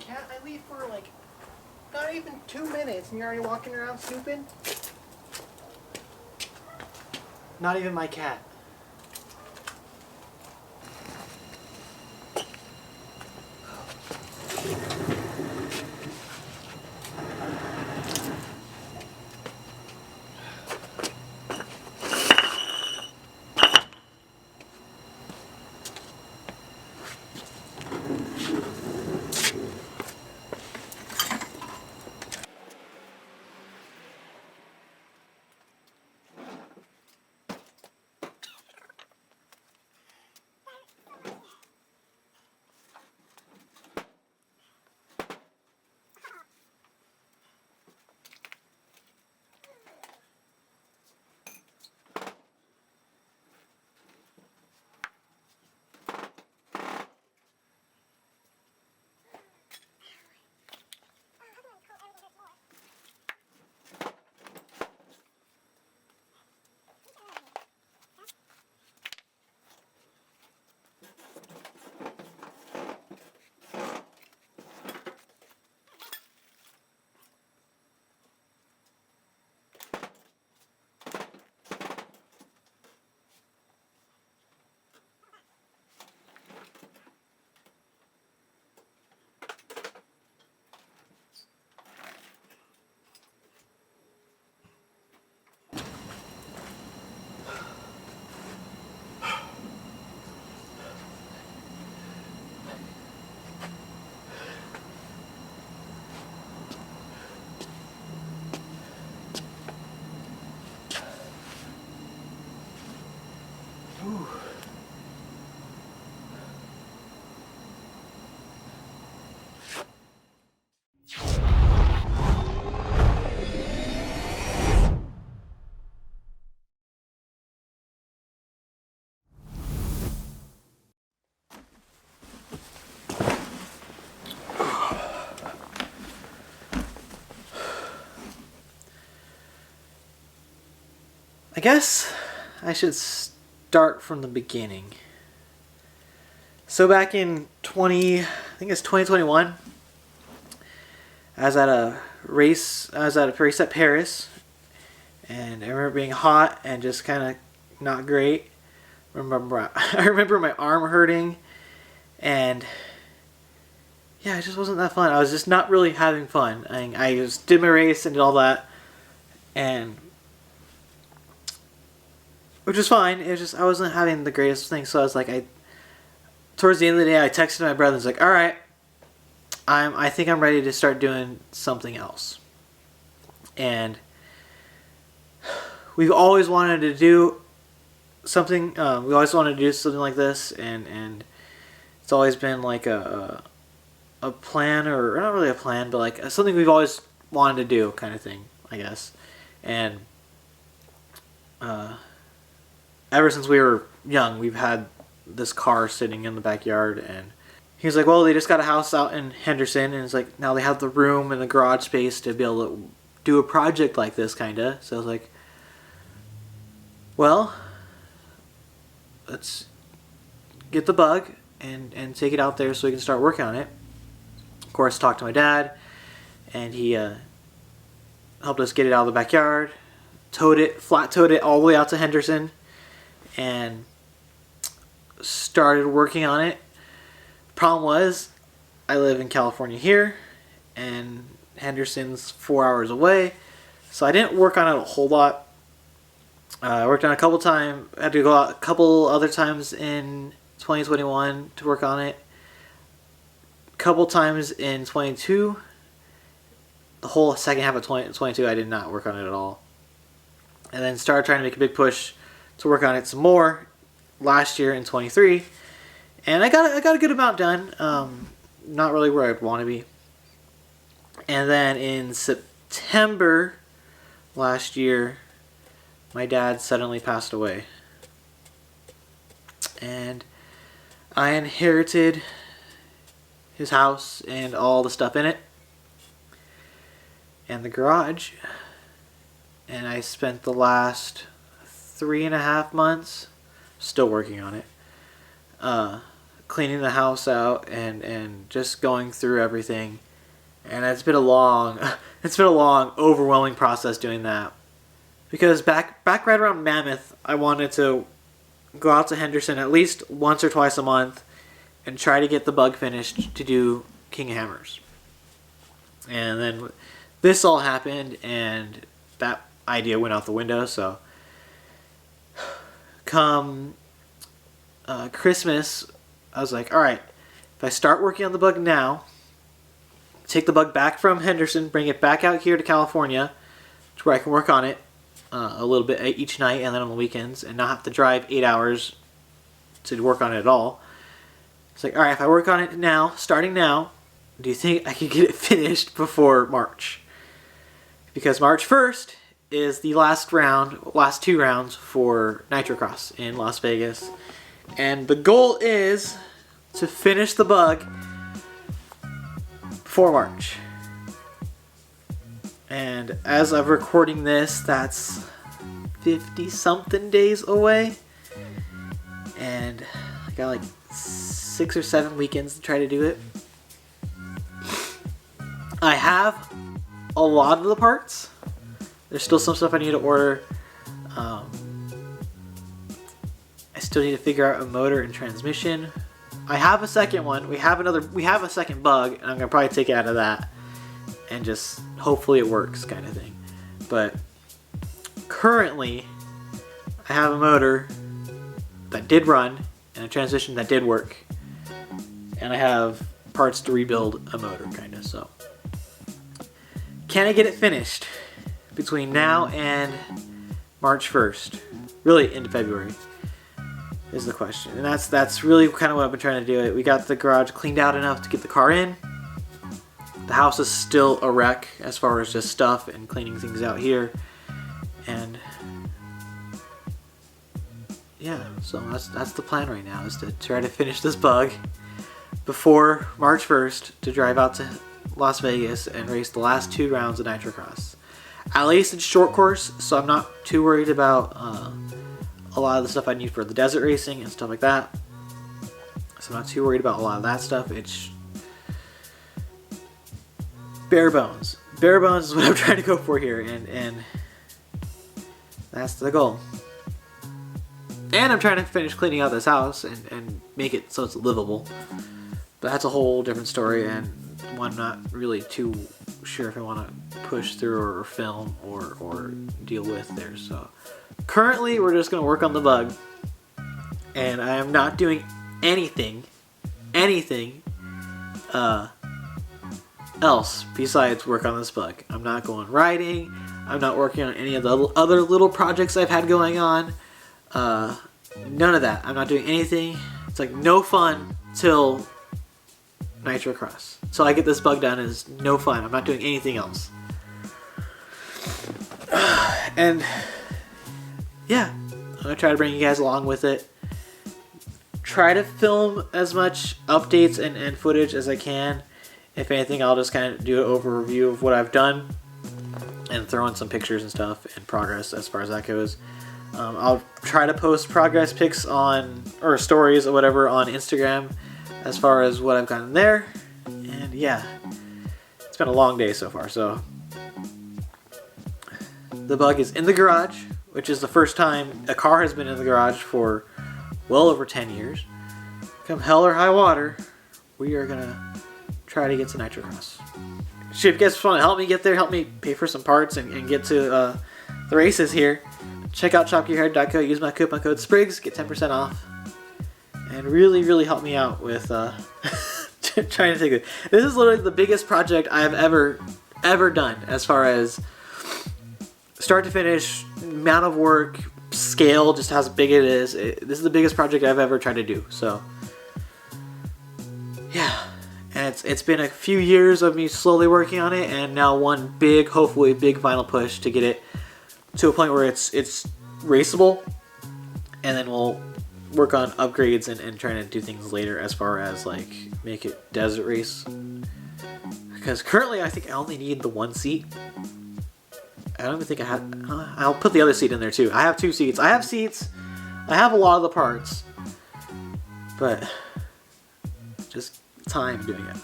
cat, I leave for like not even 2 minutes and you're already walking around snooping? Not even my cat. I guess I should start from the beginning. So back in I think it's 2021, I was at a race at Paris, and I remember being hot and just kind of not great. I remember my arm hurting, and yeah, it just wasn't that fun. I was just not really having fun. I just did my race and did all that, and which was fine. It was just I wasn't having the greatest thing, so I was like, towards the end of the day, I texted my brother and was like, all right, I think I'm ready to start doing something else. And we've always wanted to do something. We always wanted to do something like this, and it's always been like a plan, or not really a plan, but like something we've always wanted to do, kind of thing, I guess. And ever since we were young, we've had this car sitting in the backyard, and he was like, well, they just got a house out in Henderson, and it's like, now they have the room and the garage space to be able to do a project like this, kinda. So I was like, well, let's get the bug and take it out there so we can start working on it. Of course, talked to my dad, and he helped us get it out of the backyard, flat towed it all the way out to Henderson, and started working on it. Problem was, I live in California here, and Henderson's 4 hours away, so I didn't work on it a whole lot. I worked on it a couple times. I had to go out a couple other times in 2021 to work on it. A couple times in 22. The whole second half of 2022, I did not work on it at all. And then started trying to make a big push to work on it some more last year in 23, and I got a good amount done. Not really where I'd want to be. And then in September last year, my dad suddenly passed away, and I inherited his house and all the stuff in it and the garage, and I spent the last 3.5 months still working on it, cleaning the house out and just going through everything. And it's been a long, overwhelming process doing that. Because back right around Mammoth, I wanted to go out to Henderson at least once or twice a month and try to get the bug finished to do King of Hammers. And then this all happened, and that idea went out the window. So come Christmas, I was like, all right, if I start working on the bug now, take the bug back from Henderson, bring it back out here to California to where I can work on it a little bit each night and then on the weekends and not have to drive 8 hours to work on it at all. It's like, all right, if I work on it now, starting now, do you think I can get it finished before March? Because March 1st is the last two rounds for Nitrocross in Las Vegas. And the goal is to finish the bug before March. And as of recording this, that's 50-something days away. And I got like 6 or 7 weekends to try to do it. I have a lot of the parts. There's still some stuff I need to order. I still need to figure out a motor and transmission. I have a second one. We have a second bug, and I'm gonna probably take it out of that and just hopefully it works, kind of thing. But currently, I have a motor that did run and a transmission that did work, and I have parts to rebuild a motor, kind of. So, can I get it finished between now and March 1st? Really into February is the question. And that's really kind of what I've been trying to do. We got the garage cleaned out enough to get the car in. The house is still a wreck as far as just stuff and cleaning things out here. And yeah, so that's the plan right now, is to try to finish this bug before March 1st to drive out to Las Vegas and race the last 2 rounds of Nitrocross. At least it's short course, so I'm not too worried about a lot of the stuff I need for the desert racing and stuff like that. So I'm not too worried about a lot of that stuff. It's bare bones. Bare bones is what I'm trying to go for here, and that's the goal. And I'm trying to finish cleaning out this house and make it so it's livable. But that's a whole different story, and one I'm not really too sure if I want to push through or film or deal with there. So currently we're just going to work on the bug, and I am not doing anything else besides work on this bug. I'm not going riding. I'm not working on any of the other little projects I've had going on. None of that. I'm not doing anything. It's like no fun till Nitrocross. So I get this bug done is no fun. I'm not doing anything else. And yeah, I'm gonna try to bring you guys along with it. Try to film as much updates and footage as I can. If anything, I'll just kind of do an overview of what I've done and throw in some pictures and stuff and progress as far as that goes. I'll try to post progress pics or stories or whatever on Instagram as far as what I've gotten there. And yeah, it's been a long day so far. So the bug is in the garage, which is the first time a car has been in the garage for well over 10 years. Come hell or high water, we are gonna try to get to Nitrocross. If you guys want to help me get there, help me pay for some parts and get to the races here, check out shopgearhead.co, use my coupon code SPRIGS, get 10% off, and really help me out with trying to take it. This is literally the biggest project I have ever done as far as start to finish, amount of work, scale, just how big it is. This is the biggest project I've ever tried to do. So yeah, and it's been a few years of me slowly working on it, and now one big, hopefully big final push to get it to a point where it's raceable, and then we'll work on upgrades and trying to do things later as far as like make it desert race. Because currently I think I only need the one seat. I don't even think I have. I'll put the other seat in there too. I have 2 seats. I have seats. I have a lot of the parts, but just time doing it.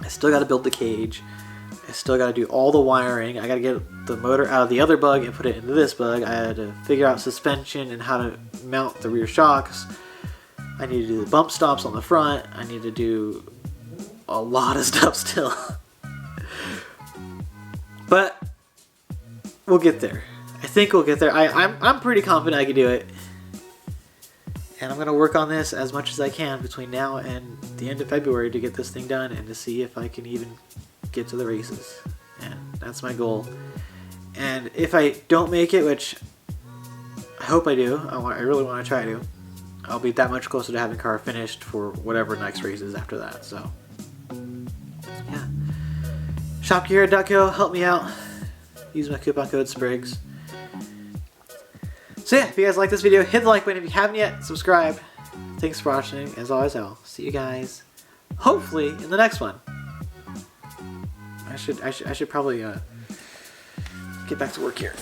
I still got to build the cage. I still got to do all the wiring. I got to get the motor out of the other bug and put it into this bug. I had to figure out suspension and how to mount the rear shocks. I need to do the bump stops on the front. I need to do a lot of stuff still. But we'll get there. I think we'll get there. I'm pretty confident I can do it. And I'm going to work on this as much as I can between now and the end of February to get this thing done and to see if I can even get to the races. And that's my goal. And if I don't make it, which I hope I do, I really want to try to, I'll be that much closer to having the car finished for whatever next race is after that. So, yeah. ShopGearhead.co, help me out. Use my coupon code SPRIGGS. So yeah, if you guys like this video, hit the like button. If you haven't yet, subscribe. Thanks for watching. As always, I'll see you guys hopefully in the next one. I should probably get back to work here.